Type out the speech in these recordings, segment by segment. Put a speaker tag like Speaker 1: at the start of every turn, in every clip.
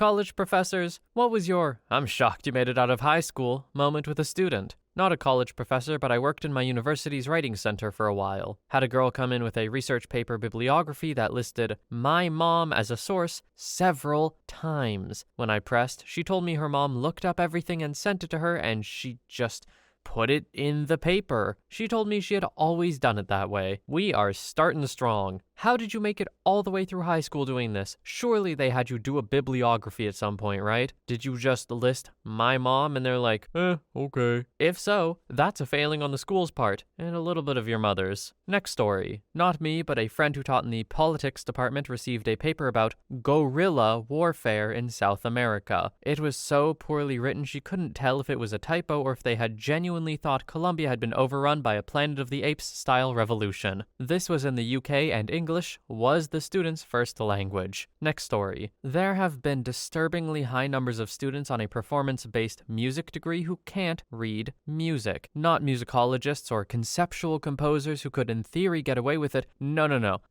Speaker 1: college professors, what was your "I'm shocked you made it out of high school" moment with a student? Not a college professor, but I worked in my university's writing center for a while. Had a girl come in with a research paper bibliography that listed my mom as a source several times. When I pressed, she told me her mom looked up everything and sent it to her, and she just put it in the paper. She told me she had always done it that way. We are starting strong. How did you make it all the way through high school doing this? Surely they had you do a bibliography at some point, right? Did you just list my mom and they're like, okay. If so, that's a failing on the school's part, and a little bit of your mother's. Next story. Not me, but a friend who taught in the politics department received a paper about guerrilla warfare in South America. It was so poorly written she couldn't tell if it was a typo or if they had genuinely thought Colombia had been overrun by a Planet of the Apes-style revolution. This was in the UK, and English was the students' first language. Next story. There have been disturbingly high numbers of students on a performance-based music degree who can't read music. Not musicologists or conceptual composers who could in theory get away with it. No.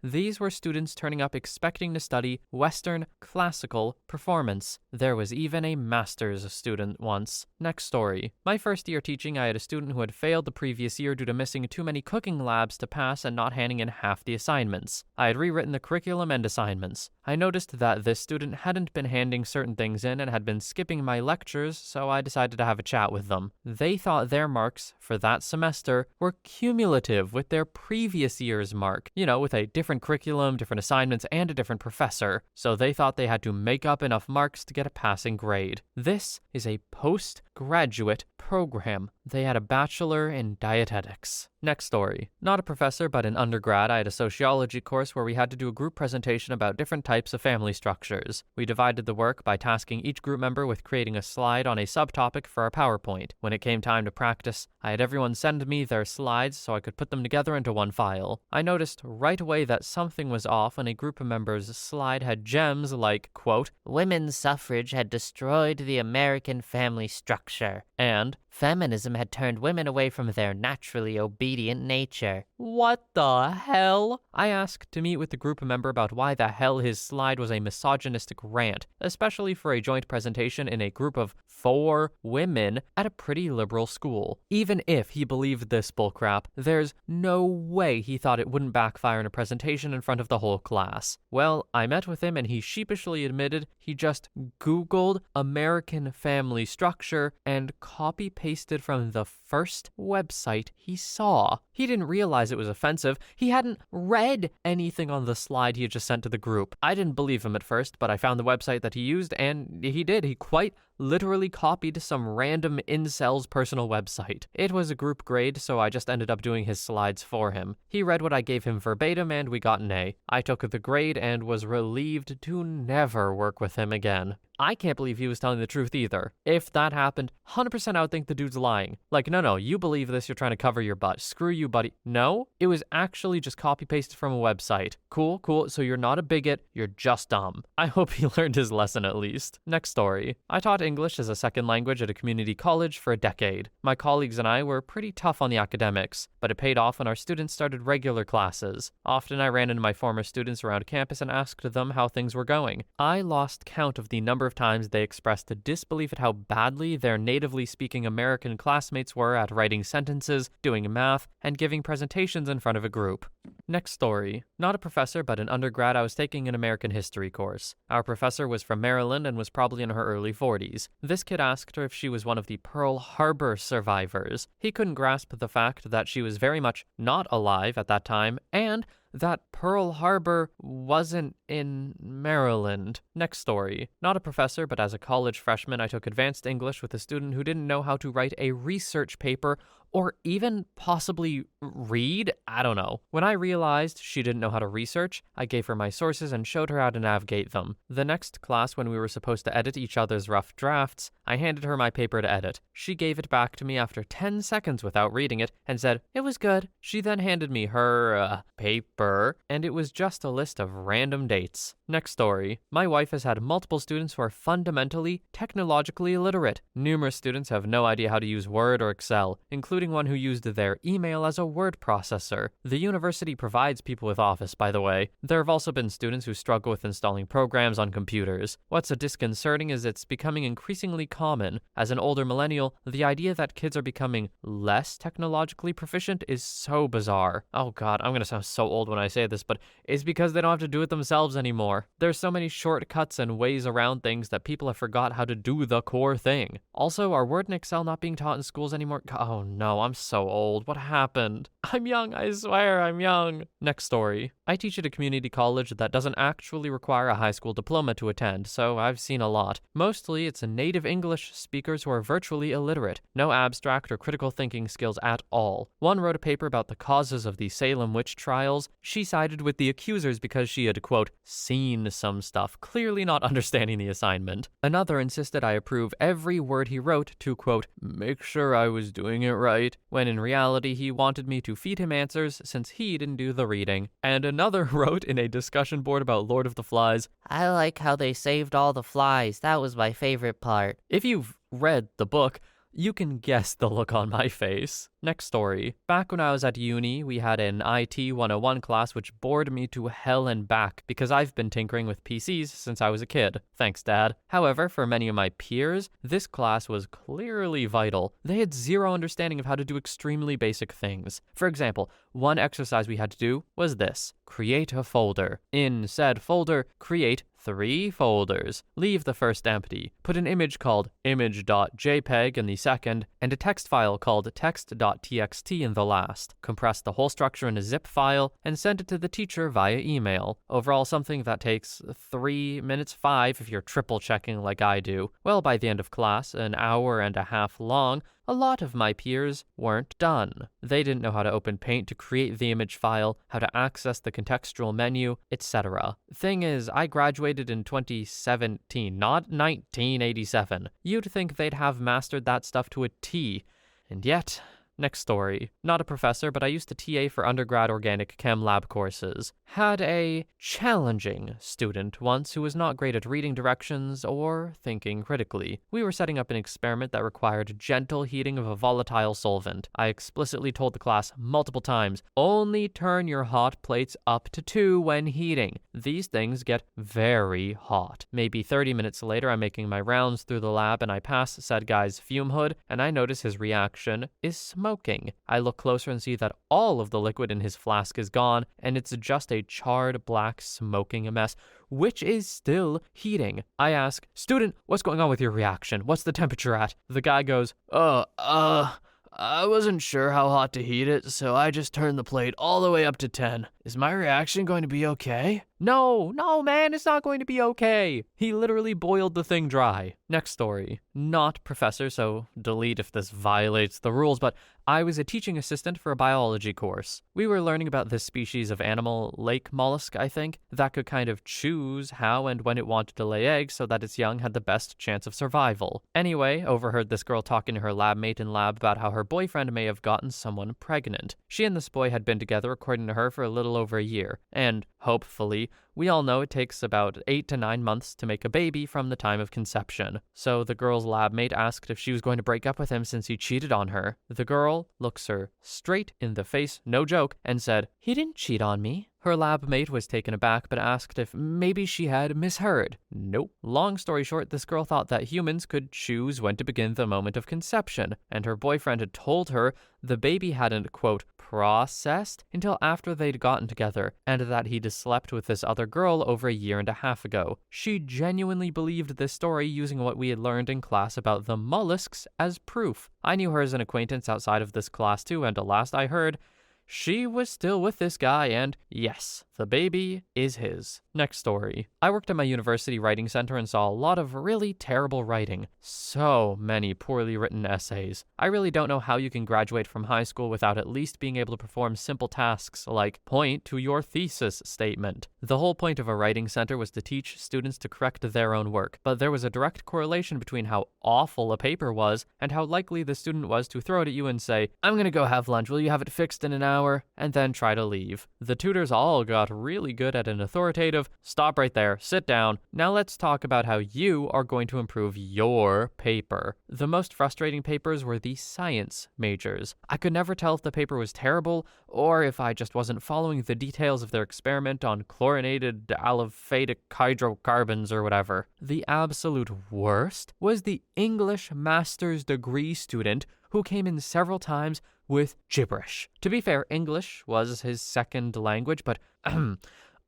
Speaker 1: These were students turning up expecting to study Western classical performance. There was even a master's student once. Next story. My first year teaching, I had a student who had failed the previous year due to missing too many cooking labs to pass and not handing in half the assignments. I had rewritten the curriculum and assignments. I noticed that this student hadn't been handing certain things in and had been skipping my lectures, so I decided to have a chat with them. They thought their marks for that semester were cumulative with their previous year's mark, with a different curriculum, different assignments, and a different professor, so they thought they had to make up enough marks to get a passing grade. This is a postgraduate program. They had a bachelor in dietetics. Next story. Not a professor, but in undergrad, I had a sociology course where we had to do a group presentation about different types of family structures. We divided the work by tasking each group member with creating a slide on a subtopic for our PowerPoint. When it came time to practice, I had everyone send me their slides so I could put them together into one file. I noticed right away that something was off when a group of members' slide had gems like, quote, "Women's suffrage had destroyed the American family structure," and "Feminism had turned women away from their naturally obedient nature." What the hell? I asked to meet with the group member about why the hell his slide was a misogynistic rant, especially for a joint presentation in a group of 4 women at a pretty liberal school. Even if he believed this bullcrap, there's no way he thought it wouldn't backfire in a presentation in front of the whole class. Well, I met with him and he sheepishly admitted he just Googled American family structure and copy-pasted from the first website he saw. He didn't realize it was offensive. He hadn't read anything on the slide he had just sent to the group. I didn't believe him at first, but I found the website that he used, and he did. He quite literally copied some random incel's personal website. It was a group grade, so I just ended up doing his slides for him. He read what I gave him verbatim, and we got an A. I took the grade and was relieved to never work with him again. I can't believe he was telling the truth either. If that happened, 100% I would think the dude's lying. Like, no, you believe this, you're trying to cover your butt. Screw you, buddy. No, it was actually just copy-pasted from a website. Cool. So you're not a bigot, you're just dumb. I hope he learned his lesson at least. Next story. I taught English as a second language at a community college for a decade. My colleagues and I were pretty tough on the academics, but it paid off when our students started regular classes. Often I ran into my former students around campus and asked them how things were going. I lost count of the number of times they expressed disbelief at how badly their natively speaking American classmates were at writing sentences, doing math, and giving presentations in front of a group. Next story. Not a professor, but an undergrad, I was taking an American history course. Our professor was from Maryland and was probably in her early 40s. This kid asked her if she was one of the Pearl Harbor survivors. He couldn't grasp the fact that she was very much not alive at that time, and that Pearl Harbor wasn't in Maryland. Next story. Not a professor, but as a college freshman, I took advanced English with a student who didn't know how to write a research paper or even possibly read? I don't know. When I realized she didn't know how to research, I gave her my sources and showed her how to navigate them. The next class, when we were supposed to edit each other's rough drafts, I handed her my paper to edit. She gave it back to me after 10 seconds without reading it and said, "It was good." She then handed me her, paper, and it was just a list of random dates. Next story. My wife has had multiple students who are fundamentally technologically illiterate. Numerous students have no idea how to use Word or Excel, including including one who used their email as a word processor. The university provides people with Office, by the way. There have also been students who struggle with installing programs on computers. What's disconcerting is it's becoming increasingly common. As an older millennial, the idea that kids are becoming less technologically proficient is so bizarre. Oh god, I'm gonna sound so old when I say this, but it's because they don't have to do it themselves anymore. There's so many shortcuts and ways around things that people have forgot how to do the core thing. Also, are Word and Excel not being taught in schools anymore? Oh no, I'm so old. What happened? I'm young, I swear I'm young. Next story. I teach at a community college that doesn't actually require a high school diploma to attend, so I've seen a lot. Mostly, it's native English speakers who are virtually illiterate. No abstract or critical thinking skills at all. One wrote a paper about the causes of the Salem witch trials. She sided with the accusers because she had, quote, seen some stuff, clearly not understanding the assignment. Another insisted I approve every word he wrote to, quote, make sure I was doing it right, when in reality he wanted me to feed him answers since he didn't do the reading. And another wrote in a discussion board about Lord of the Flies,
Speaker 2: I like how they saved all the flies. That was my favorite part.
Speaker 1: If you've read the book, you can guess the look on my face. Next story. Back when I was at uni, we had an IT 101 class which bored me to hell and back because I've been tinkering with PCs since I was a kid. Thanks, Dad. However, for many of my peers, this class was clearly vital. They had zero understanding of how to do extremely basic things. For example, one exercise we had to do was this. Create a folder. In said folder, create 3 folders. Leave the first empty. Put an image called image.jpg in the second, and a text file called text.txt in the last. Compress the whole structure in a zip file, and send it to the teacher via email. Overall, something that takes 3 minutes 5 if you're triple checking like I do. Well, by the end of class, an hour and a half long, a lot of my peers weren't done. They didn't know how to open Paint to create the image file, how to access the contextual menu, etc. Thing is, I graduated in 2017, not 1987. You'd think they'd have mastered that stuff to a T. And yet, next story. Not a professor, but I used to TA for undergrad organic chem lab courses. Had a challenging student once who was not great at reading directions or thinking critically. We were setting up an experiment that required gentle heating of a volatile solvent. I explicitly told the class multiple times, only turn your hot plates up to 2 when heating. These things get very hot. Maybe 30 minutes later, I'm making my rounds through the lab and I pass said guy's fume hood and I notice his reaction is smoking. I look closer and see that all of the liquid in his flask is gone and it's just a charred black smoking mess, which is still heating. I ask, student, what's going on with your reaction? What's the temperature at? The guy goes, I wasn't sure how hot to heat it, so I just turned the plate all the way up to 10. Is my reaction going to be okay? No, man, it's not going to be okay. He literally boiled the thing dry. Next story. Not professor, so delete if this violates the rules, but I was a teaching assistant for a biology course. We were learning about this species of animal, lake mollusk, I think, that could kind of choose how and when it wanted to lay eggs so that its young had the best chance of survival. Anyway, overheard this girl talking to her lab mate in lab about how her boyfriend may have gotten someone pregnant. She and this boy had been together, according to her, for a little over a year, and hopefully, we all know it takes about 8 to 9 months to make a baby from the time of conception. So the girl's lab mate asked if she was going to break up with him since he cheated on her. The girl looks her straight in the face, no joke, and said, he didn't cheat on me. Her lab mate was taken aback but asked if maybe she had misheard. Nope. Long story short, this girl thought that humans could choose when to begin the moment of conception, and her boyfriend had told her the baby hadn't, quote, processed until after they'd gotten together, and that he'd slept with this other girl over a year and a half ago. She genuinely believed this story using what we had learned in class about the mollusks as proof. I knew her as an acquaintance outside of this class too, and last I heard, she was still with this guy, and yes, the baby is his. Next story. I worked at my university writing center and saw a lot of really terrible writing. So many poorly written essays. I really don't know how you can graduate from high school without at least being able to perform simple tasks like point to your thesis statement. The whole point of a writing center was to teach students to correct their own work, but there was a direct correlation between how awful a paper was and how likely the student was to throw it at you and say, I'm gonna go have lunch, will you have it fixed in an hour? And then try to leave. The tutors all got got really good at an authoritative, stop right there, sit down. Now let's talk about how you are going to improve your paper. The most frustrating papers were the science majors. I could never tell if the paper was terrible or if I just wasn't following the details of their experiment on chlorinated aliphatic hydrocarbons or whatever. The absolute worst was the English master's degree student who came in several times with gibberish. To be fair, English was his second language, but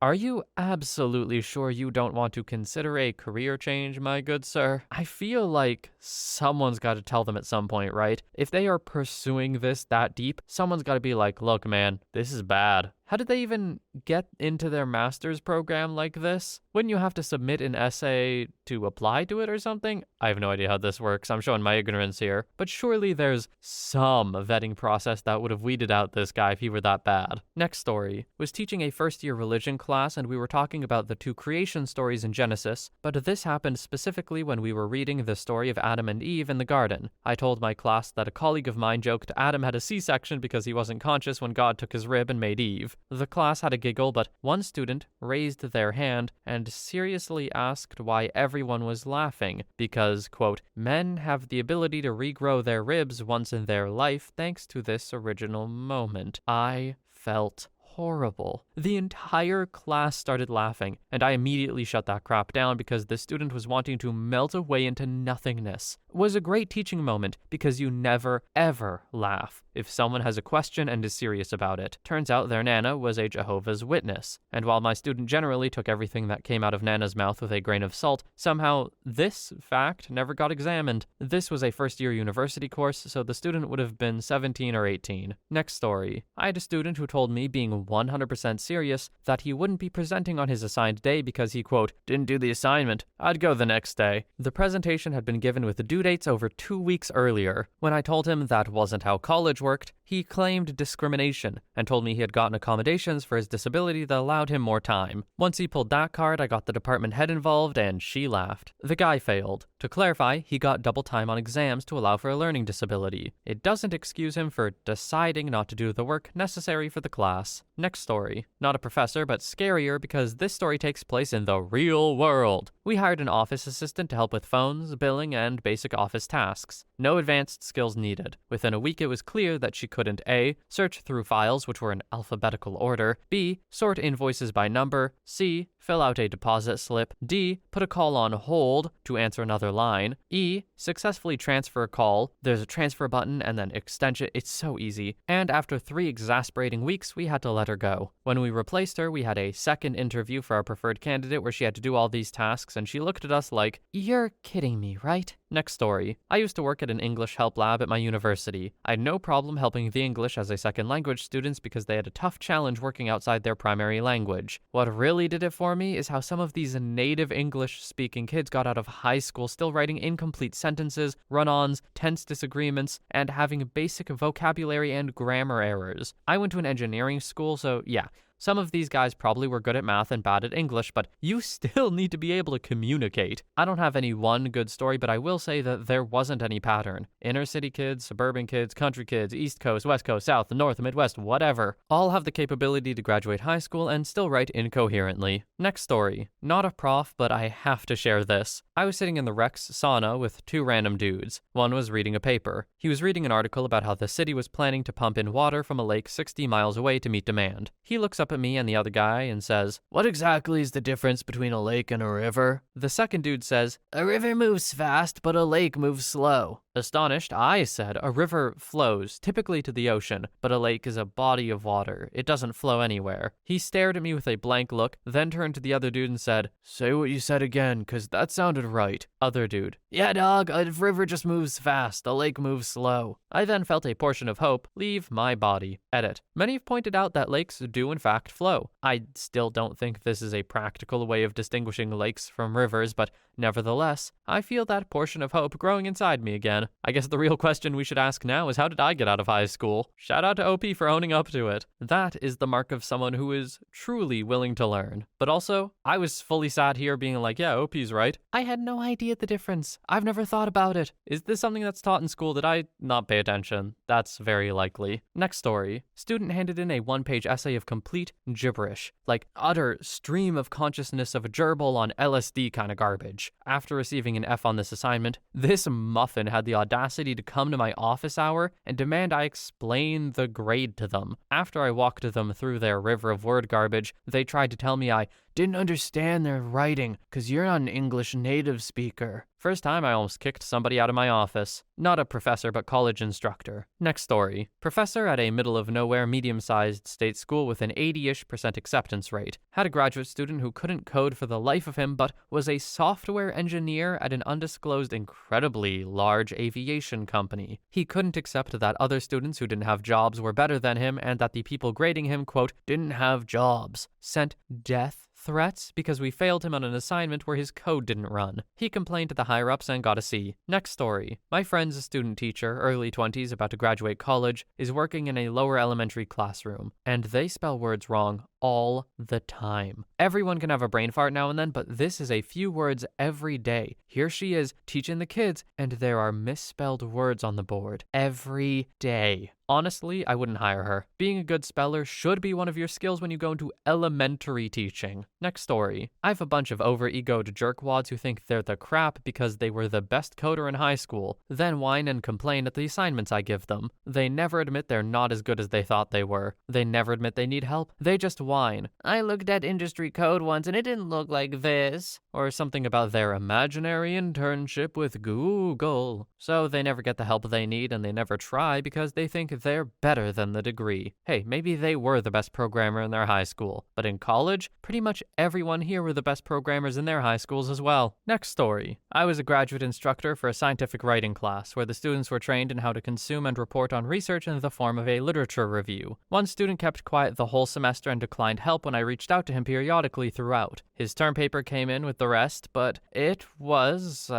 Speaker 1: are you absolutely sure you don't want to consider a career change, my good sir? I feel like someone's got to tell them at some point, right? If they are pursuing this that deep, someone's got to be like, look, man, this is bad. How did they even get into their master's program like this? Wouldn't you have to submit an essay to apply to it or something? I have no idea how this works. I'm showing my ignorance here. But surely there's some vetting process that would have weeded out this guy if he were that bad. Next story. Was teaching a first-year religion class, and we were talking about the two creation stories in Genesis, but this happened specifically when we were reading the story of Adam and Eve in the garden. I told my class that a colleague of mine joked Adam had a C-section because he wasn't conscious when God took his rib and made Eve. The class had a giggle, but one student raised their hand and seriously asked why everyone was laughing, because, quote, men have the ability to regrow their ribs once in their life thanks to this original moment. I felt horrible. The entire class started laughing, and I immediately shut that crap down because the student was wanting to melt away into nothingness. It was a great teaching moment because you never, ever laugh if someone has a question and is serious about it. Turns out their Nana was a Jehovah's Witness, and while my student generally took everything that came out of Nana's mouth with a grain of salt, somehow this fact never got examined. This was a first-year university course, so the student would have been 17 or 18. Next story. I had a student who told me, being 100% serious, that he wouldn't be presenting on his assigned day because he, quote, didn't do the assignment. I'd go the next day. The presentation had been given with the due dates over 2 weeks earlier. When I told him that wasn't how college worked, he claimed discrimination and told me he had gotten accommodations for his disability that allowed him more time. Once he pulled that card, I got the department head involved and she laughed. The guy failed. To clarify, he got double time on exams to allow for a learning disability. It doesn't excuse him for deciding not to do the work necessary for the class. Next story. Not a professor, but scarier because this story takes place in the real world. We hired an office assistant to help with phones, billing, and basic office tasks. No advanced skills needed. Within a week, it was clear that she couldn't A. search through files which were in alphabetical order, B. sort invoices by number, C. fill out a deposit slip, D. put a call on hold to answer another line, E. successfully transfer a call. There's a transfer button and then extension. It's so easy. And after 3 exasperating weeks, we had to let her go. When we replaced her, we had a second interview for our preferred candidate where she had to do all these tasks, and she looked at us like, "You're kidding me, right?" Next story. I used to work at an English help lab at my university. I had no problem helping the English as a second language students because they had a tough challenge working outside their primary language. What really did it for me is how some of these native English-speaking kids got out of high school still writing incomplete sentences, run-ons, tense disagreements, and having basic vocabulary and grammar errors. I went to an engineering school, so yeah. Some of these guys probably were good at math and bad at English, but you still need to be able to communicate. I don't have any one good story, but I will say that there wasn't any pattern. Inner city kids, suburban kids, country kids, East Coast, West Coast, South, the North, Midwest, whatever, all have the capability to graduate high school and still write incoherently. Next story. Not a prof, but I have to share this. I was sitting in the Rex sauna with 2 random dudes. One was reading a paper. He was reading an article about how the city was planning to pump in water from a lake 60 miles away to meet demand. He looks up at me and the other guy and says, "What exactly is the difference between a lake and a river?" The second dude says, "A river moves fast, but a lake moves slow." Astonished, I said, "A river flows, typically to the ocean, but a lake is a body of water. It doesn't flow anywhere." He stared at me with a blank look, then turned to the other dude and said, "Say what you said again, 'cause that sounded right." Other dude, "Yeah, dog, a river just moves fast, a lake moves slow." I then felt a portion of hope leave my body. Edit. Many have pointed out that lakes do in fact flow. I still don't think this is a practical way of distinguishing lakes from rivers, but nevertheless, I feel that portion of hope growing inside me again. I guess the real question we should ask now is, how did I get out of high school? Shout out to OP for owning up to it. That is the mark of someone who is truly willing to learn. But also, I was fully sat here being like, yeah, OP's right. I had no idea the difference. I've never thought about it. Is this something that's taught in school? Did I not pay attention? That's very likely. Next story. Student handed in a 1-page essay of complete complete gibberish, like utter stream of consciousness of a gerbil on LSD kind of garbage. After receiving an F on this assignment, this muffin had the audacity to come to my office hour and demand I explain the grade to them. After I walked them through their river of word garbage, they tried to tell me I didn't understand their writing because you're not an English native speaker. First time I almost kicked somebody out of my office. Not a professor, but college instructor. Next story. Professor at a middle-of-nowhere medium-sized state school with an 80-ish% acceptance rate. Had a graduate student who couldn't code for the life of him, but was a software engineer at an undisclosed, incredibly large aviation company. He couldn't accept that other students who didn't have jobs were better than him and that the people grading him, quote, didn't have jobs. Sent death threats because we failed him on an assignment where his code didn't run. He complained to the higher-ups and got a C. Next story. My friend's a student teacher, early 20s, about to graduate college, is working in a lower elementary classroom, and they spell words wrong all the time. Everyone can have a brain fart now and then, but this is a few words every day. Here she is teaching the kids, and there are misspelled words on the board every day. Honestly, I wouldn't hire her. Being a good speller should be one of your skills when you go into elementary teaching. Next story. I have a bunch of over-egoed jerkwads who think they're the crap because they were the best coder in high school, then whine and complain at the assignments I give them. They never admit they're not as good as they thought they were. They never admit they need help. They just whine. I looked at industry code once and it didn't look like this. Or something about their imaginary internship with Google. So they never get the help they need and they never try because they think they're better than the degree. Hey, maybe they were the best programmer in their high school, but in college, pretty much everyone here were the best programmers in their high schools as well. Next story. I was a graduate instructor for a scientific writing class where the students were trained in how to consume and report on research in the form of a literature review. One student kept quiet the whole semester and declined help when I reached out to him periodically throughout. His term paper came in with the rest, but it was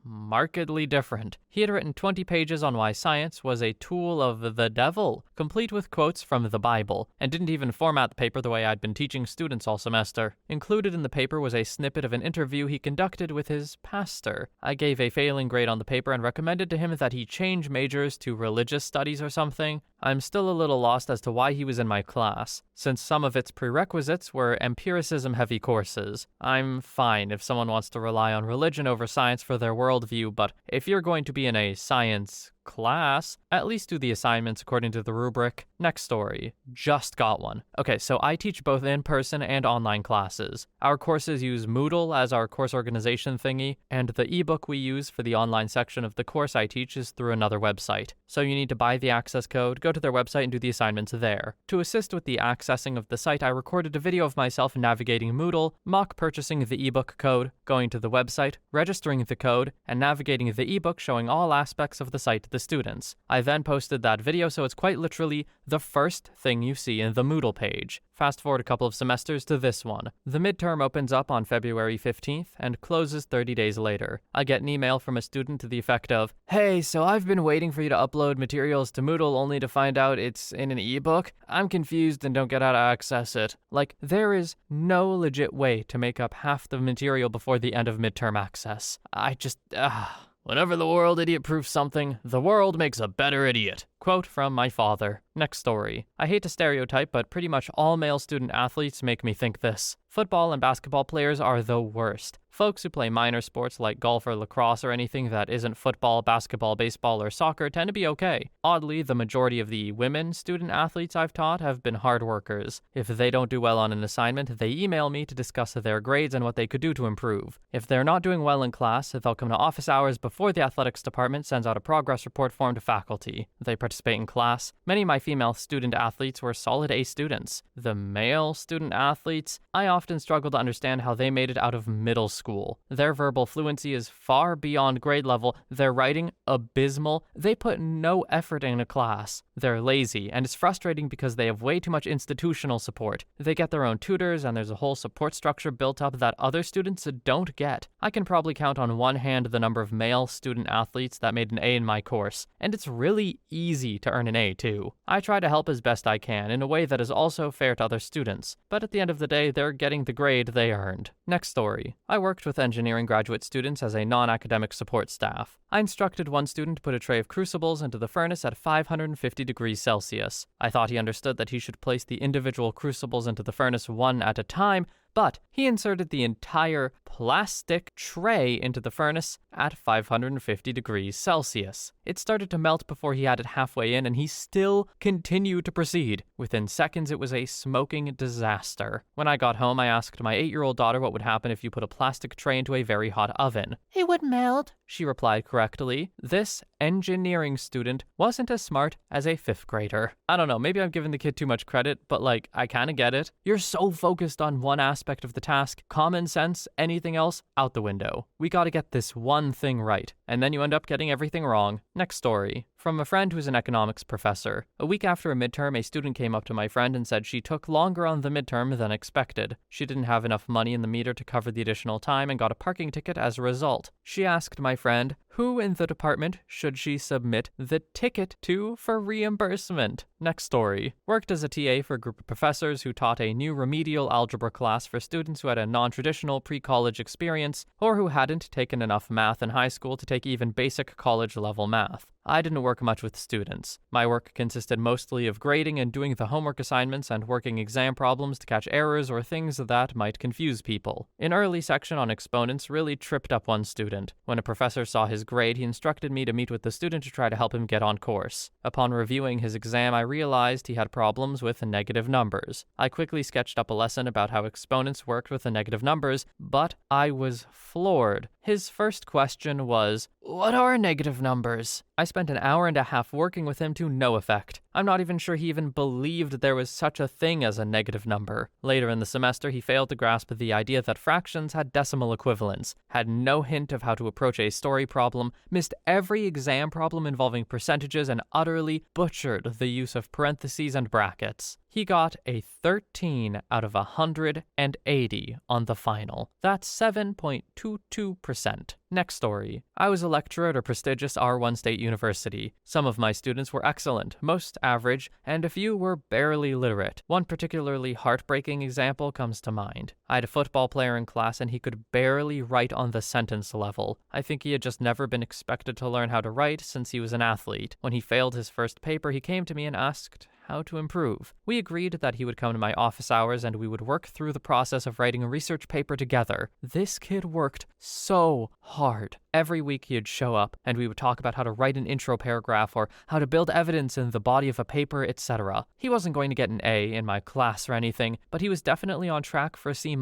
Speaker 1: markedly different. He had written 20 pages on why science was a tool of the devil, complete with quotes from the Bible, and didn't even format the paper the way I'd been teaching students all semester. Included in the paper was a snippet of an interview he conducted with his pastor. I gave a failing grade on the paper and recommended to him that he change majors to religious studies or something. I'm still a little lost as to why he was in my class, since some of its prerequisites were empiricism-heavy courses. I'm fine if someone wants to rely on religion over science for their worldview, but if you're going to be in a science class, at least do the assignments according to the rubric. Next story. Just got one. Okay, so I teach both in-person and online classes. Our courses use Moodle as our course organization thingy, and the ebook we use for the online section of the course I teach is through another website. So you need to buy the access code, go to their website, and do the assignments there. To assist with the accessing of the site, I recorded a video of myself navigating Moodle, mock purchasing the ebook code, going to the website, registering the code, and navigating the ebook showing all aspects of the site to the students. I then posted that video, so it's quite literally the first thing you see in the Moodle page. Fast forward a couple of semesters to this one. The midterm opens up on February 15th and closes 30 days later. I get an email from a student to the effect of, "Hey, so I've been waiting for you to upload materials to Moodle only to find out it's in an ebook. I'm confused and don't get how to access it." Like, there is no legit way to make up half the material before the end of midterm access. Whenever the world idiot-proofs something, the world makes a better idiot. Quote from my father. Next story. I hate to stereotype, but pretty much all male student athletes make me think this. Football and basketball players are the worst. Folks who play minor sports like golf or lacrosse or anything that isn't football, basketball, baseball, or soccer tend to be okay. Oddly, the majority of the women student athletes I've taught have been hard workers. If they don't do well on an assignment, they email me to discuss their grades and what they could do to improve. If they're not doing well in class, they'll come to office hours before the athletics department sends out a progress report form to faculty. They participate in class. Many of my female student athletes were solid A students. The male student athletes, I often struggle to understand how they made it out of middle school. Their verbal fluency is far beyond grade level. Their writing, abysmal. They put no effort in a class. They're lazy, and it's frustrating because they have way too much institutional support. They get their own tutors, and there's a whole support structure built up that other students don't get. I can probably count on one hand the number of male student athletes that made an A in my course, and it's really easy easy to earn an A too. I try to help as best I can in a way that is also fair to other students, but at the end of the day, they're getting the grade they earned. Next story. I worked with engineering graduate students as a non-academic support staff. I instructed one student to put a tray of crucibles into the furnace at 550 degrees Celsius. I thought he understood that he should place the individual crucibles into the furnace one at a time, but he inserted the entire plastic tray into the furnace at 550 degrees Celsius. It started to melt before he had it halfway in, and he still continued to proceed. Within seconds, it was a smoking disaster. When I got home, I asked my 8-year-old daughter what would happen if you put a plastic tray into a very hot oven.
Speaker 2: It would melt,
Speaker 1: She replied correctly. This engineering student wasn't as smart as a 5th grader. I don't know, maybe I'm giving the kid too much credit, but I kind of get it. You're so focused on one aspect of the task, common sense, anything else, out the window. We gotta get this one thing right, and then you end up getting everything wrong. Next story. From a friend who's an economics professor. A week after a midterm, a student came up to my friend and said she took longer on the midterm than expected. She didn't have enough money in the meter to cover the additional time and got a parking ticket as a result. She asked my friend, who in the department should she submit the ticket to for reimbursement? Next story. Worked as a TA for a group of professors who taught a new remedial algebra class for students who had a non-traditional pre-college experience or who hadn't taken enough math in high school to take even basic college-level math. I didn't work much with students. My work consisted mostly of grading and doing the homework assignments and working exam problems to catch errors or things that might confuse people. An early section on exponents really tripped up one student. When a professor saw his grade, he instructed me to meet with the student to try to help him get on course. Upon reviewing his exam, I realized he had problems with negative numbers. I quickly sketched up a lesson about how exponents worked with the negative numbers, but I was floored. His first question was, "What are negative numbers?" I spent an hour and a half working with him to no effect. I'm not even sure he even believed there was such a thing as a negative number. Later in the semester, he failed to grasp the idea that fractions had decimal equivalents, had no hint of how to approach a story problem, missed every exam problem involving percentages, and utterly butchered the use of parentheses and brackets. He got a 13 out of 180 on the final. That's 7.22%. Next story. I was a lecturer at a prestigious R1 state university. Some of my students were excellent, most average, and a few were barely literate. One particularly heartbreaking example comes to mind. I had a football player in class and he could barely write on the sentence level. I think he had just never been expected to learn how to write since he was an athlete. When he failed his first paper, he came to me and asked how to improve. We agreed that he would come to my office hours and we would work through the process of writing a research paper together. This kid worked so hard. Every week he'd show up and we would talk about how to write an intro paragraph or how to build evidence in the body of a paper, etc. He wasn't going to get an A in my class or anything, but he was definitely on track for a C-,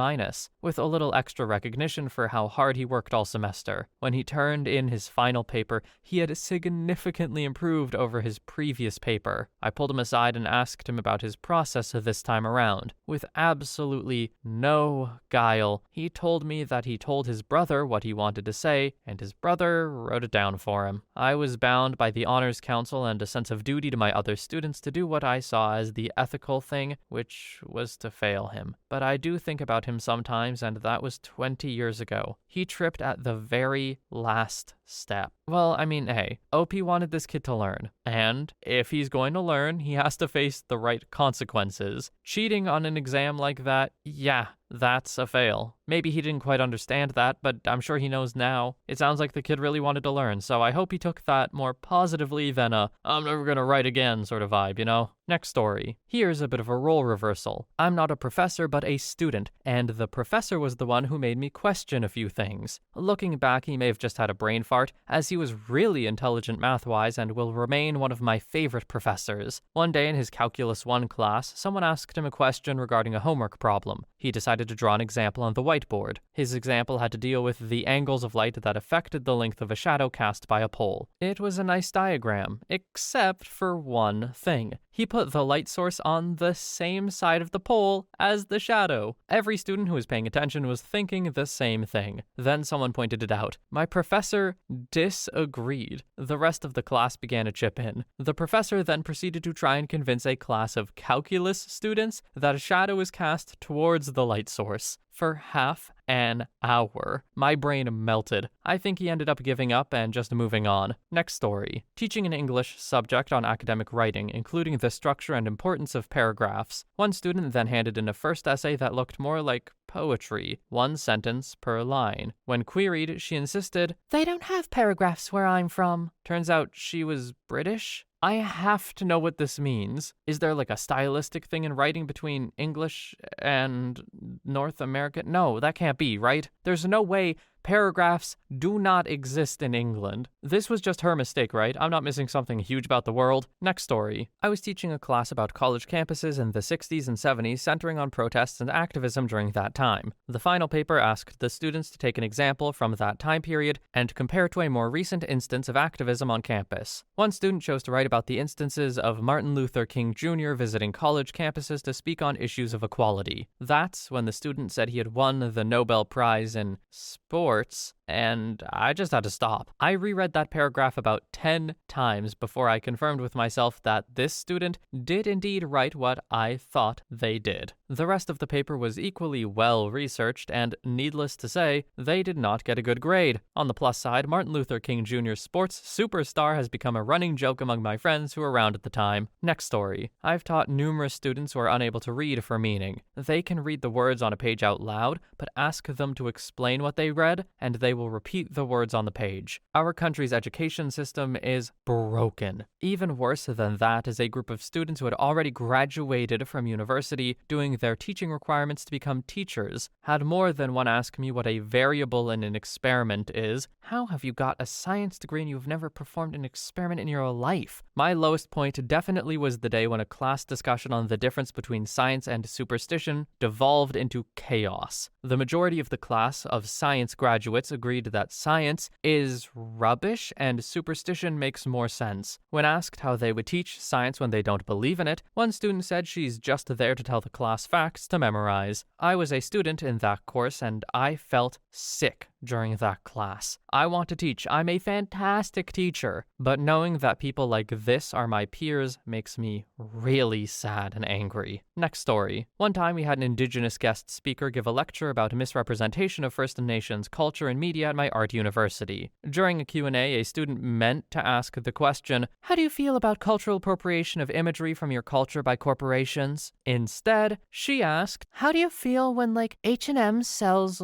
Speaker 1: with a little extra recognition for how hard he worked all semester. When he turned in his final paper, he had significantly improved over his previous paper. I pulled him aside and asked him about his process this time around. With absolutely no guile, he told me that he told his brother what he wanted to say, and his brother wrote it down for him. I was bound by the Honors Council and a sense of duty to my other students to do what I saw as the ethical thing, which was to fail him. But I do think about him sometimes, and that was 20 years ago. He tripped at the very last step. Well, I mean, hey, OP wanted this kid to learn, and if he's going to learn, he has to face the right consequences. Cheating on an exam like that, yeah, that's a fail. Maybe he didn't quite understand that, but I'm sure he knows now. It sounds like the kid really wanted to learn, so I hope he took that more positively than a "I'm never gonna write again" sort of vibe, you know? Next story. Here's a bit of a role reversal. I'm not a professor, but a student, and the professor was the one who made me question a few things. Looking back, he may have just had a brain fart, as he was really intelligent math-wise and will remain one of my favorite professors. One day in his Calculus 1 class, someone asked him a question regarding a homework problem. He decided to draw an example on the whiteboard. His example had to deal with the angles of light that affected the length of a shadow cast by a pole. It was a nice diagram, except for one thing. He put the light source on the same side of the pole as the shadow. Every student who was paying attention was thinking the same thing. Then someone pointed it out. My professor disagreed. The rest of the class began to chip in. The professor then proceeded to try and convince a class of calculus students that a shadow is cast towards the light source for half an hour. My brain melted. I think he ended up giving up and just moving on. Next story. Teaching an English subject on academic writing, including the structure and importance of paragraphs. One student then handed in a first essay that looked more like poetry, one sentence per line. When queried, she insisted, "They don't have paragraphs where I'm from." Turns out she was British. I have to know what this means. Is there like a stylistic thing in writing between English and North America? No, that can't be, right? There's no way paragraphs do not exist in England. This was just her mistake, right? I'm not missing something huge about the world. Next story. I was teaching a class about college campuses in the 60s and 70s, centering on protests and activism during that time. The final paper asked the students to take an example from that time period and compare to a more recent instance of activism on campus. One student chose to write about the instances of Martin Luther King Jr. visiting college campuses to speak on issues of equality. That's when the student said he had won the Nobel Prize in sports, and I just had to stop. I reread that paragraph about 10 times before I confirmed with myself that this student did indeed write what I thought they did. The rest of the paper was equally well researched, and needless to say, they did not get a good grade. On the plus side, Martin Luther King Jr.'s sports superstar has become a running joke among my friends who were around at the time. Next story. I've taught numerous students who are unable to read for meaning. They can read the words on a page out loud, but ask them to explain what they read, and they will repeat the words on the page. Our country's education system is broken. Even worse than that is a group of students who had already graduated from university, doing their teaching requirements to become teachers. Had more than one ask me what a variable in an experiment is. How have you got a science degree and you've never performed an experiment in your life? My lowest point definitely was the day when a class discussion on the difference between science and superstition devolved into chaos. The majority of the class of science graduates agreed that science is rubbish and superstition makes more sense. When asked how they would teach science when they don't believe in it, one student said she's just there to tell the class facts to memorize. I was a student in that course and I felt sick during that class. I want to teach. I'm a fantastic teacher. But knowing that people like this are my peers makes me really sad and angry. Next story. One time we had an indigenous guest speaker give a lecture about misrepresentation of First Nations culture and media at my art university. During a Q&A, a student meant to ask the question, "How do you feel about cultural appropriation of imagery from your culture by corporations?" Instead, she asked, "How do you feel when H&M sells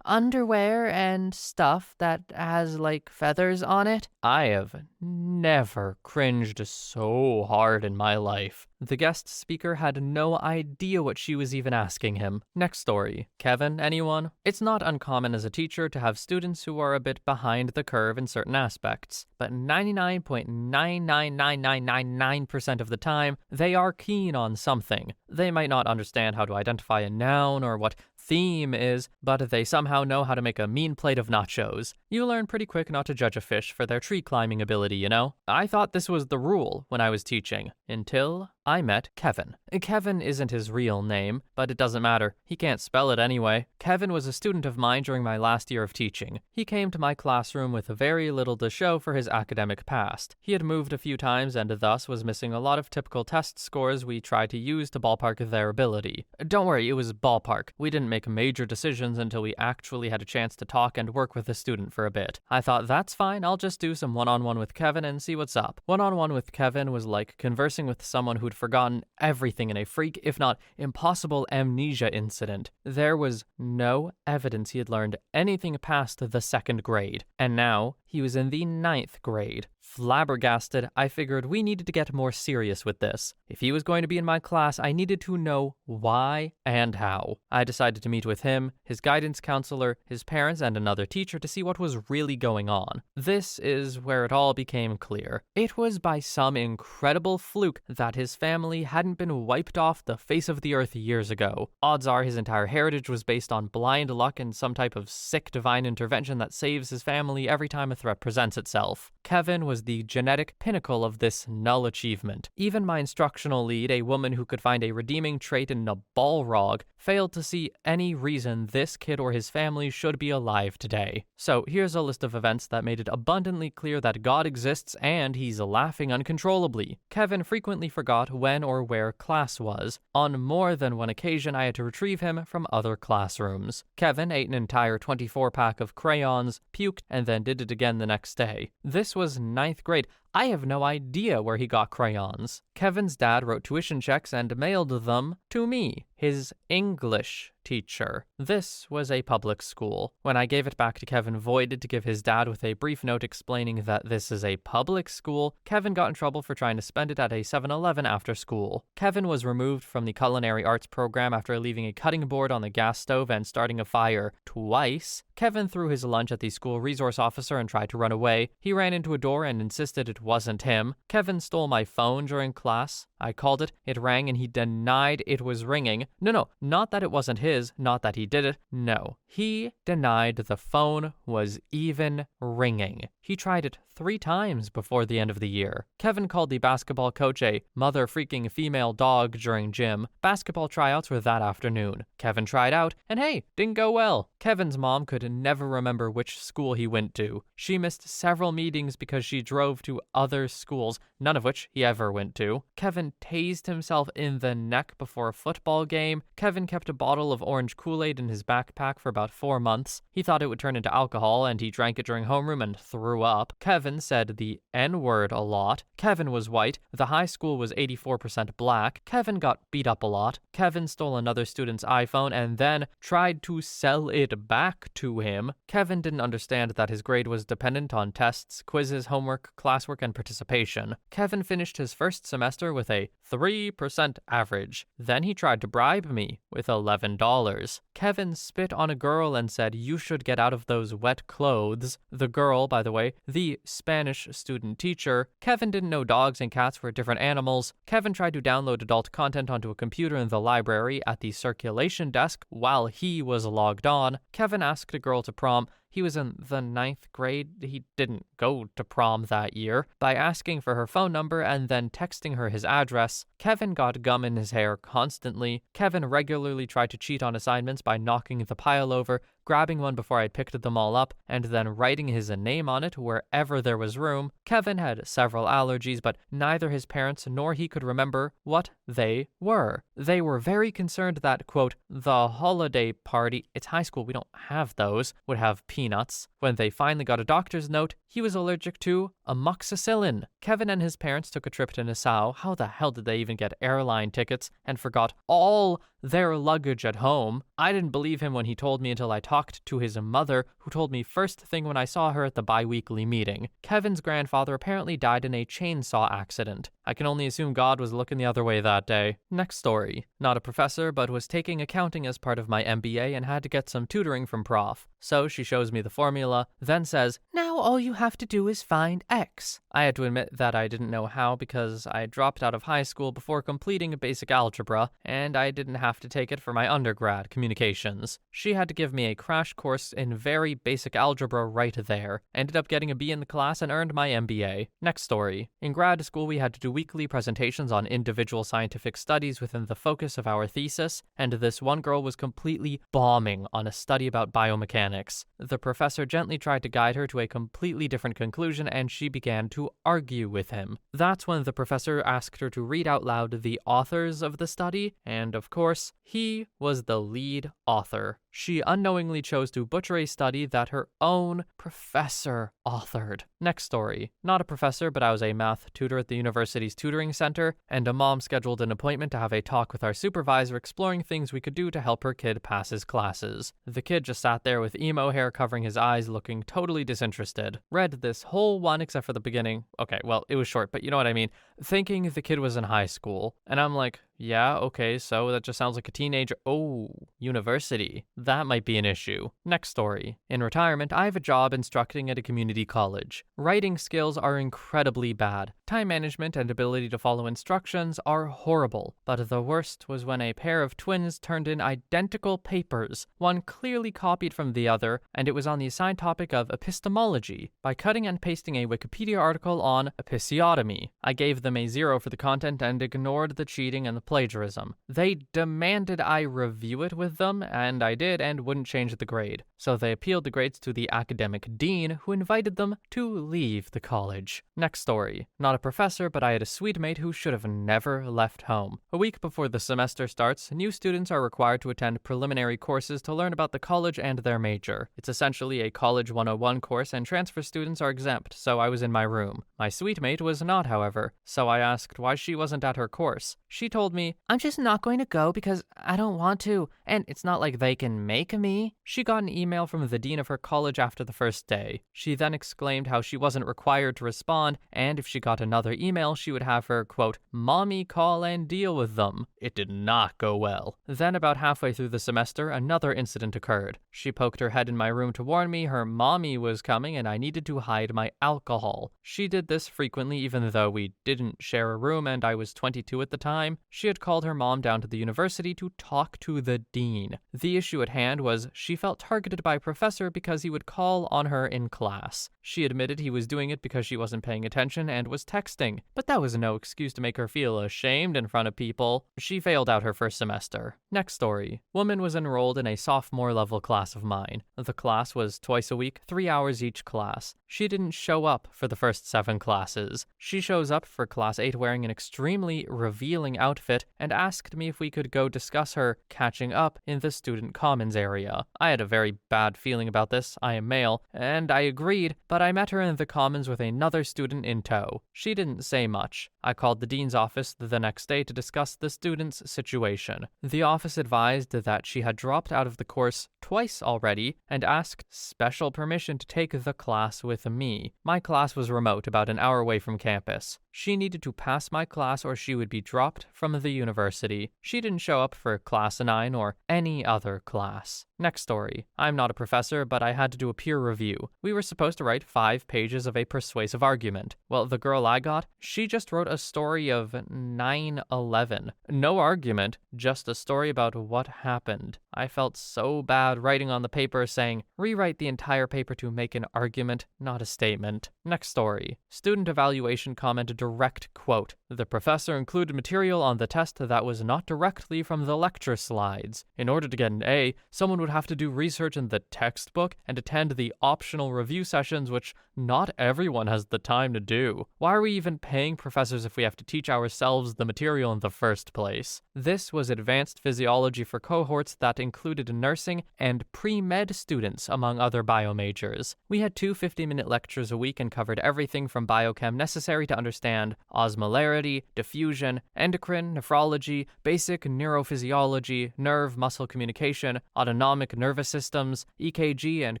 Speaker 1: underwear and stuff that has feathers on it?" I have never cringed so hard in my life. The guest speaker had no idea what she was even asking him. Next story. Kevin, anyone? It's not uncommon as a teacher to have students who are a bit behind the curve in certain aspects, but 99.99999% of the time, they are keen on something. They might not understand how to identify a noun or what theme is, but they somehow know how to make a mean plate of nachos. You learn pretty quick not to judge a fish for their tree climbing ability, you know? I thought this was the rule when I was teaching, until I met Kevin. Kevin isn't his real name, but it doesn't matter. He can't spell it anyway. Kevin was a student of mine during my last year of teaching. He came to my classroom with very little to show for his academic past. He had moved a few times and thus was missing a lot of typical test scores we tried to use to ballpark their ability. Don't worry, it was ballpark. We didn't make major decisions until we actually had a chance to talk and work with the student for a bit. I thought, that's fine, I'll just do some one-on-one with Kevin and see what's up. One-on-one with Kevin was like conversing with someone who'd forgotten everything in a freak, if not impossible, amnesia incident. There was no evidence he had learned anything past the second grade, and now he was in the 9th grade. Flabbergasted, I figured we needed to get more serious with this. If he was going to be in my class, I needed to know why and how. I decided to meet with him, his guidance counselor, his parents, and another teacher to see what was really going on. This is where it all became clear. It was by some incredible fluke that his family hadn't been wiped off the face of the earth years ago. Odds are his entire heritage was based on blind luck and some type of sick divine intervention that saves his family every time a threat presents itself. Kevin was the genetic pinnacle of this null achievement. Even my instructional lead, a woman who could find a redeeming trait in a Balrog, failed to see any reason this kid or his family should be alive today. So here's a list of events that made it abundantly clear that God exists and he's laughing uncontrollably. Kevin frequently forgot forgot when or where class was. On more than one occasion, I had to retrieve him from other classrooms. Kevin ate an entire 24-pack of crayons, puked, and then did it again the next day. This was 9th grade. I have no idea where he got crayons. Kevin's dad wrote tuition checks and mailed them to me, his English teacher. This was a public school. When I gave it back to Kevin voided to give his dad with a brief note explaining that this is a public school, Kevin got in trouble for trying to spend it at a 7-Eleven after school. Kevin was removed from the culinary arts program after leaving a cutting board on the gas stove and starting a fire twice. Kevin threw his lunch at the school resource officer and tried to run away. He ran into a door and insisted it wasn't him. Kevin stole my phone during class. I called it, it rang, and he denied it was ringing. No, not that it wasn't his, not that he did it. No, he denied the phone was even ringing. He tried it 3 times before the end of the year. Kevin called the basketball coach a mother-freaking female dog during gym. Basketball tryouts were that afternoon. Kevin tried out, and hey, didn't go well. Kevin's mom could never remember which school he went to. She missed several meetings because she drove to other schools, none of which he ever went to. Kevin tased himself in the neck before a football game. Kevin kept a bottle of orange Kool-Aid in his backpack for about 4 months. He thought it would turn into alcohol, and he drank it during homeroom and threw up. Kevin said the N-word a lot. Kevin was white. The high school was 84% black. Kevin got beat up a lot. Kevin stole another student's iPhone and then tried to sell it back to him. Kevin didn't understand that his grade was dependent on tests, quizzes, homework, classwork, and participation. Kevin finished his first semester with a 3% average. Then he tried to bribe me with $11. Kevin spit on a girl and said, "You should get out of those wet clothes." The girl, by the way, the Spanish student teacher. Kevin didn't know dogs and cats were different animals. Kevin tried to download adult content onto a computer in the library at the circulation desk while he was logged on. Kevin asked a girl to prom. He was in the 9th grade. He didn't go to prom that year. By asking for her phone number and then texting her his address, Kevin got gum in his hair constantly. Kevin regularly tried to cheat on assignments by knocking the pile over, grabbing one before I'd picked them all up, and then writing his name on it wherever there was room. Kevin had several allergies, but neither his parents nor he could remember what they were. They were very concerned that, quote, the holiday party, it's high school, we don't have those, would have peanuts. When they finally got a doctor's note, he was allergic to amoxicillin. Kevin and his parents took a trip to Nassau. How the hell did they even get airline tickets and forgot all their luggage at home? I didn't believe him when he told me until I talked to his mother, who told me first thing when I saw her at the bi-weekly meeting. Kevin's grandfather apparently died in a chainsaw accident. I can only assume God was looking the other way that day. Next story. Not a professor, but was taking accounting as part of my MBA and had to get some tutoring from prof. So she shows me the formula, then says, "Now all you have to do is find X." I had to admit that I didn't know how because I dropped out of high school before completing basic algebra, and I didn't have to take it for my undergrad, communications. She had to give me a crash course in very basic algebra right there. Ended up getting a B in the class and earned my MBA. Next story. In grad school, we had to do weekly presentations on individual scientific studies within the focus of our thesis, and this one girl was completely bombing on a study about biomechanics. The professor gently tried to guide her to a completely different conclusion, and she began to argue with him. That's when the professor asked her to read out loud the authors of the study, and of course, he was the lead author. She unknowingly chose to butcher a study that her own professor authored. Next story. Not a professor, but I was a math tutor at the university's tutoring center, and a mom scheduled an appointment to have a talk with our supervisor exploring things we could do to help her kid pass his classes. The kid just sat there with emo hair covering his eyes, looking totally disinterested. Read this whole one except for the beginning. Okay, well, it was short, but you know what I mean. Thinking the kid was in high school, and I'm like, yeah, okay, so that just sounds like a teenager. Oh, university. That might be an issue. Next story. In retirement, I have a job instructing at a community college. Writing skills are incredibly bad. Time management and ability to follow instructions are horrible. But the worst was when a pair of twins turned in identical papers. One clearly copied from the other, and it was on the assigned topic of epistemology. By cutting and pasting a Wikipedia article on episiotomy, I gave them a 0 for the content and ignored the cheating and plagiarism. They demanded I review it with them, and I did, and wouldn't change the grade. So they appealed the grades to the academic dean, who invited them to leave the college. Next story. Not a professor, but I had a suite mate who should have never left home. A week before the semester starts, new students are required to attend preliminary courses to learn about the college and their major. It's essentially a College 101 course, and transfer students are exempt, so I was in my room. My suite mate was not, however, so I asked why she wasn't at her course. She told me, "I'm just not going to go because I don't want to, and it's not like they can make me." She got an email from the dean of her college after the first day. She then exclaimed how she wasn't required to respond, and if she got another email, she would have her, quote, "mommy call and deal with them." It did not go well. Then about halfway through the semester, another incident occurred. She poked her head in my room to warn me her mommy was coming and I needed to hide my alcohol. She did this frequently even though we didn't share a room and I was 22 at the time. She had called her mom down to the university to talk to the dean. The issue at hand was she felt targeted by a professor because he would call on her in class. She admitted he was doing it because she wasn't paying attention and was texting, but that was no excuse to make her feel ashamed in front of people. She failed out her first semester. Next story. Woman was enrolled in a sophomore level class of mine. The class was twice a week, 3 hours each class. She didn't show up for the first 7 classes. She shows up for class 8 wearing an extremely revealing outfit and asked me if we could go discuss her catching up in the student commons area. I had a very bad feeling about this. I am male, and I agreed, but I met her in the commons with another student in tow. She didn't say much. I called the dean's office the next day to discuss the student's situation. The office advised that she had dropped out of the course twice already and asked special permission to take the class with me. My class was remote, about an hour away from campus. She needed to pass my class or she would be dropped from the university. She didn't show up for class 9 or any other class. Next story. I'm not a professor, but I had to do a peer review. We were supposed to write 5 pages of a persuasive argument. Well, the girl I got, she just wrote a story of 9/11. No argument, just a story about what happened. I felt so bad writing on the paper saying, rewrite the entire paper to make an argument, not a statement. Next story. Student evaluation comment direct quote. The professor included material on the test that was not directly from the lecture slides. In order to get an A, someone would have to do research in the textbook and attend the optional review sessions, which not everyone has the time to do. Why are we even paying professors if we have to teach ourselves the material in the first place? This was advanced physiology for cohorts that included nursing and pre-med students, among other bio majors. We had 2 50-minute lectures a week and covered everything from biochem necessary to understand osmolarity, diffusion, endocrine, nephrology, basic neurophysiology, nerve-muscle communication, autonomic nervous systems, EKG, and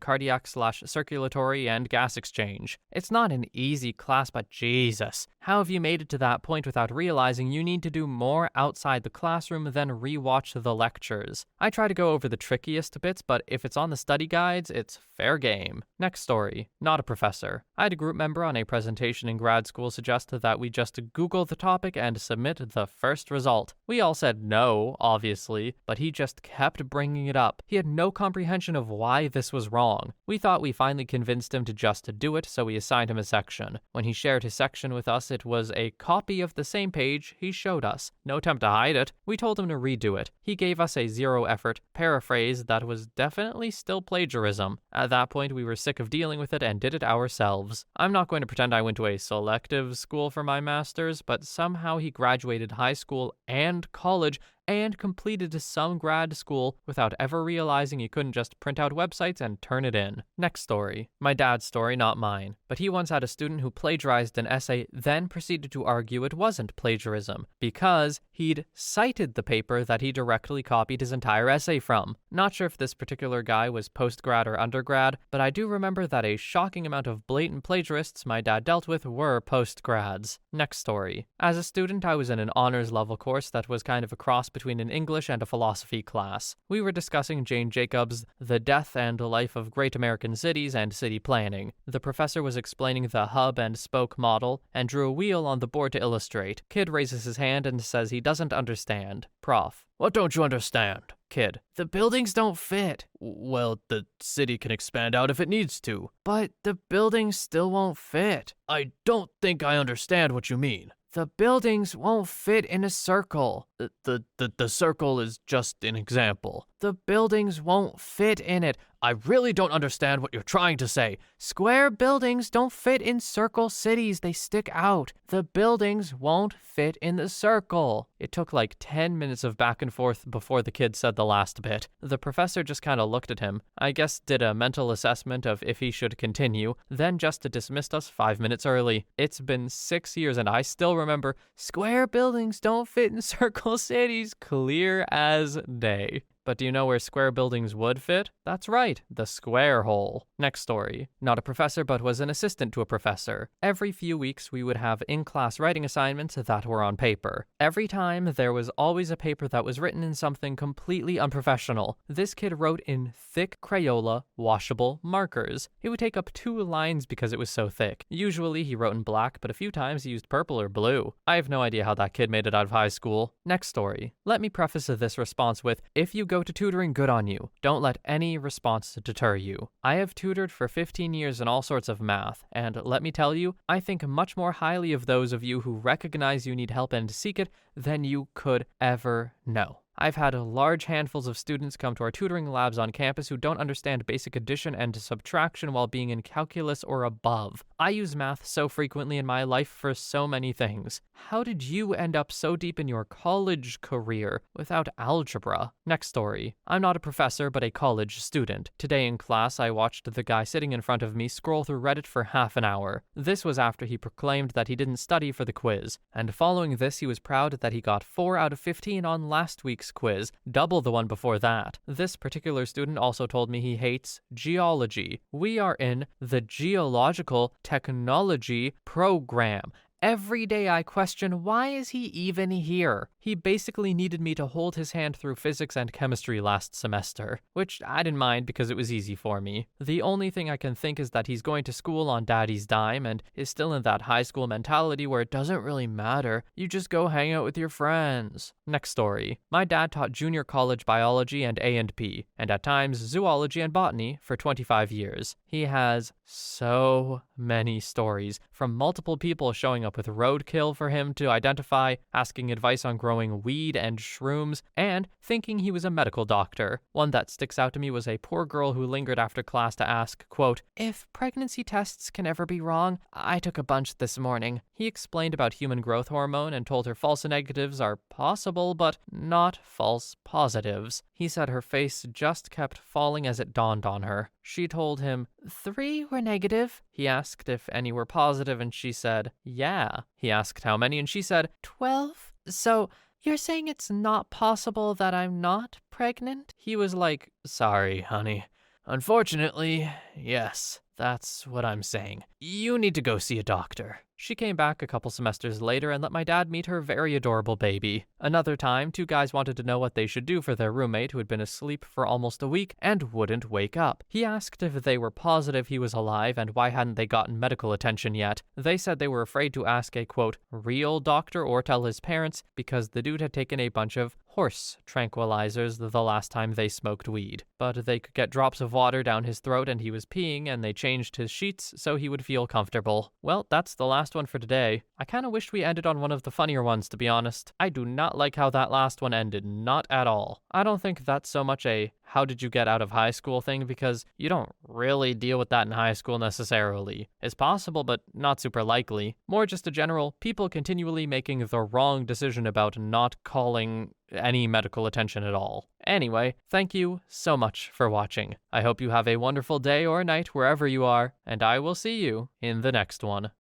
Speaker 1: cardiac/circulatory and gas exchange. It's not an easy class, but Jesus, how have you made it to that point without realizing you need to do more outside the classroom than rewatch the lectures? I try to go over the trickiest bits, but if it's on the study guides, it's fair game. Next story. Not a professor. I had a group member on a presentation in grad school suggest that we just Google the topic and submit the first result. We all said no, obviously, but he just kept bringing it up. He had no comprehension of why this was wrong. We thought we finally convinced him to just do it, so we assigned him a section. When he shared his section with us, it was a copy of the same page he showed us. No attempt to hide it. We told him to redo it. He gave us a 0-effort paraphrase that was definitely still plagiarism. At that point, we were sick of dealing with it and did it ourselves. I'm not going to pretend I went to a selective school for my master's, but somehow he graduated high school and college and completed some grad school without ever realizing he couldn't just print out websites and turn it in. Next story. My dad's story, not mine. But he once had a student who plagiarized an essay, then proceeded to argue it wasn't plagiarism, because he'd cited the paper that he directly copied his entire essay from. Not sure if this particular guy was postgrad or undergrad, but I do remember that a shocking amount of blatant plagiarists my dad dealt with were postgrads. Next story. As a student, I was in an honors level course that was kind of a cross between an English and a philosophy class. We were discussing Jane Jacobs' The Death and Life of Great American Cities and City Planning. The professor was explaining the hub and spoke model and drew a wheel on the board to illustrate. Kid raises his hand and says he doesn't understand. Prof. What don't you understand? Kid. The buildings don't fit. Well, the city can expand out if it needs to. But the buildings still won't fit. I don't think I understand what you mean. The buildings won't fit in a circle. The circle is just an example. The buildings won't fit in it. I really don't understand what you're trying to say. Square buildings don't fit in circle cities. They stick out. The buildings won't fit in the circle. It took like 10 minutes of back and forth before the kid said the last bit. The professor just kind of looked at him, I guess did a mental assessment of if he should continue, then just dismissed us 5 minutes early. It's been 6 years and I still remember square buildings don't fit in circle cities, clear as day. But do you know where square buildings would fit? That's right, the square hole. Next story. Not a professor, but was an assistant to a professor. Every few weeks, we would have in-class writing assignments that were on paper. Every time, there was always a paper that was written in something completely unprofessional. This kid wrote in thick Crayola, washable markers. It would take up 2 lines because it was so thick. Usually, he wrote in black, but a few times he used purple or blue. I have no idea how that kid made it out of high school. Next story. Let me preface this response with, if you go to tutoring, good on you. Don't let any response deter you. I have tutored for 15 years in all sorts of math, and let me tell you, I think much more highly of those of you who recognize you need help and seek it than you could ever know. I've had large handfuls of students come to our tutoring labs on campus who don't understand basic addition and subtraction while being in calculus or above. I use math so frequently in my life for so many things. How did you end up so deep in your college career without algebra? Next story. I'm not a professor, but a college student. Today in class, I watched the guy sitting in front of me scroll through Reddit for half an hour. This was after he proclaimed that he didn't study for the quiz. And following this, he was proud that he got 4 out of 15 on last week's quiz, double the one before that. This particular student also told me he hates geology. We are in the geological technology program. Every day I question, why is he even here? He basically needed me to hold his hand through physics and chemistry last semester, which I didn't mind because it was easy for me. The only thing I can think is that he's going to school on daddy's dime and is still in that high school mentality where it doesn't really matter. You just go hang out with your friends. Next story. My dad taught junior college biology and A&P, and at times zoology and botany for 25 years. He has so many stories from multiple people showing up with roadkill for him to identify, asking advice on growing weed and shrooms, and thinking he was a medical doctor. One that sticks out to me was a poor girl who lingered after class to ask, quote, if pregnancy tests can ever be wrong, I took a bunch this morning. He explained about human growth hormone and told her false negatives are possible, but not false positives. He said her face just kept falling as it dawned on her. She told him, 3 were negative. He asked if any were positive, and she said, yeah. He asked how many, and she said, 12. So, you're saying it's not possible that I'm not pregnant? He was like, sorry, honey. Unfortunately, yes, that's what I'm saying. You need to go see a doctor. She came back a couple semesters later and let my dad meet her very adorable baby. Another time, 2 guys wanted to know what they should do for their roommate who had been asleep for almost a week and wouldn't wake up. He asked if they were positive he was alive and why hadn't they gotten medical attention yet. They said they were afraid to ask a, quote, real doctor or tell his parents because the dude had taken a bunch of horse tranquilizers the last time they smoked weed. But they could get drops of water down his throat and he was peeing, and they changed his sheets so he would feel comfortable. Well, that's the last one for today. I kind of wished we ended on one of the funnier ones, to be honest. I do not like how that last one ended, not at all. I don't think that's so much a how did you get out of high school thing, because you don't really deal with that in high school necessarily. It's possible, but not super likely. More just a general, people continually making the wrong decision about not calling any medical attention at all. Anyway, thank you so much for watching. I hope you have a wonderful day or night wherever you are, and I will see you in the next one.